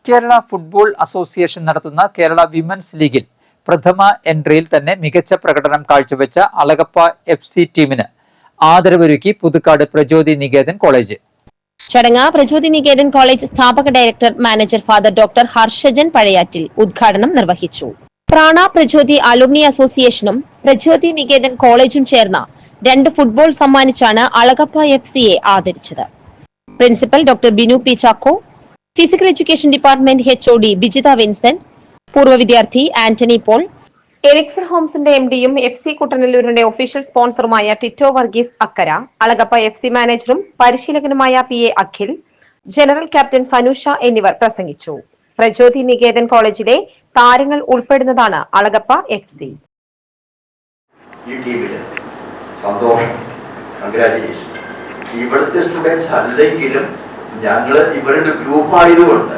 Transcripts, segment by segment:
Kerala football association നടത്തുന്ന Kerala women's ലീഗിൽ പ്രഥമ എൻട്രിയിൽ തന്നെ മികച്ച പ്രകടനം കാഴ്ചവെച്ച അളഗപ്പ FC ടീമിന് ആദരവൊരുക്കി പുതുക്കാട് പ്രചോദി നികേതൻ കോളേജ്. ചടങ്ങ് പ്രചോദി നികേതൻ കോളേജ് സ്ഥാപക director manager father doctor Harshajan Pazhayattil ഉദ്ഘാടനം നിർവഹിച്ചു. പ്രാണ പ്രചോദി അലുമിനി അസോസിയേഷനും പ്രചോദി നികേതൻ കോളേജും ചേർന്ന 2 ഫുട്ബോൾ സമ്മാനിച്ചാണ് അളഗപ്പ FCയെ ആദരിച്ചത്. Principal doctor Binu P Chacko, physical education department HOD Bijitha Vincent, പൂർവ്വ വിദ്യാർത്ഥി ആന്റണി പോൾ, എലിക്സർ ഹോംസിന്റെ MDയും FC കുട്ടനല്ലൂരിന്റെ ഒഫീഷ്യൽ സ്പോൺസറുമായ ടിറ്റോ വർഗീസ് അക്കര, അളഗപ്പ FC മാനേജറും പരിശീലകനുമായ PA Akhil, general captain Sanusha എന്നിവർ പ്രസംഗിച്ചു. പ്രചോദി നികേതൻ കോളേജിലെ താരങ്ങൾ ഉൾപ്പെടുന്നതാണ് അളഗപ്പ FC. ഈ ടീമില് സന്തോഷം, കൺഗ്രാറ്റുലേഷൻ. ഇവിടുത്തെ സ്റ്റുഡൻസ് അല്ലെങ്കിലും ഞങ്ങൾ ഇവരുടെ ഗ്രൂപ്പ് ആയതുകൊണ്ട്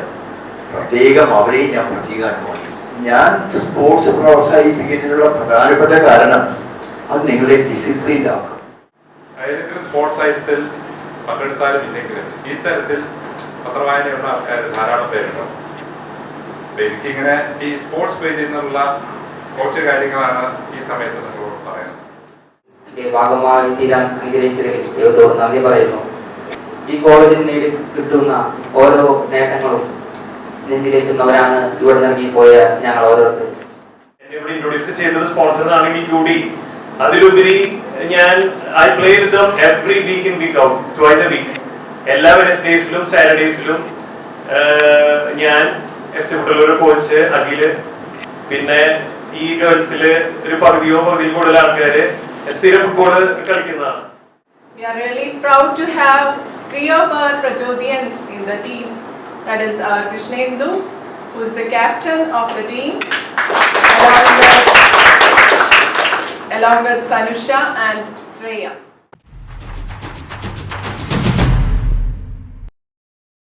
പ്രത്യേകം അവരെയും ഞാൻ പ്രത്യേകം അനുഭവിക്കും. ഞാൻ സ്പോർട്സ് പ്രോത്സാഹിപ്പിക്കുന്നതിനുള്ള പ്രധാനപ്പെട്ട കാരണം അത് നിങ്ങളെ ഡിസിപ്ലിൻഡ് ആക്കും. ഏതെങ്കിലും സ്പോർട്സ് ഐറ്റത്തിൽ പങ്കെടുത്താലും ഇല്ലെങ്കിലും ഈ തരത്തിൽ പത്രവായനയുള്ള ആൾക്കാർ ധാരാളം പേരുണ്ടാവും. എനിക്കിങ്ങനെ ഈ സ്പോർട്സ് പേജിൽ നിന്നുള്ള കുറച്ച് കാര്യങ്ങളാണ് ഈ സമയത്ത് നിങ്ങളോട് പറയുന്നത്. ഭാഗമായി തീരാൻ അനുഗ്രഹിച്ചതിൽ ദൈവത്തോട് നന്ദി പറയുന്നു. ഈ കോളേജിൽ നേടി കിട്ടുന്ന ഓരോ നേട്ടങ്ങളും നെഞ്ചിലേറ്റുന്നവരാണ് ഇവിടെ നൽകി പോയ ഞങ്ങൾ ഓരോരുത്തരും. ഇവിടെ ഇൻട്രൊഡ്യൂസ് ചെയ്തത് സ്പോൺസർ ആണെങ്കിൽ കൂടി അതിലുപരി ഞാൻ I play with them every week in week out, twice a week. എല്ലാ വെനസ്ഡേസിലും സാറ്റർഡേസിലും ഞാൻ FC കുട്ടനല്ലൂർ കോച്ച് അഖില്, പിന്നെ ഈ ഗേൾസില് ഒരു പകുതിയിൽ കൂടുതൽ ആൾക്കാര് സ്ഥിരം ഫുട്ബോൾ കളിക്കുന്നതാണ്. We are really proud to have 3 of our Prajodians in the team. That is Krishnendu, who is the captain of the team, along with Sanusha and Sreya.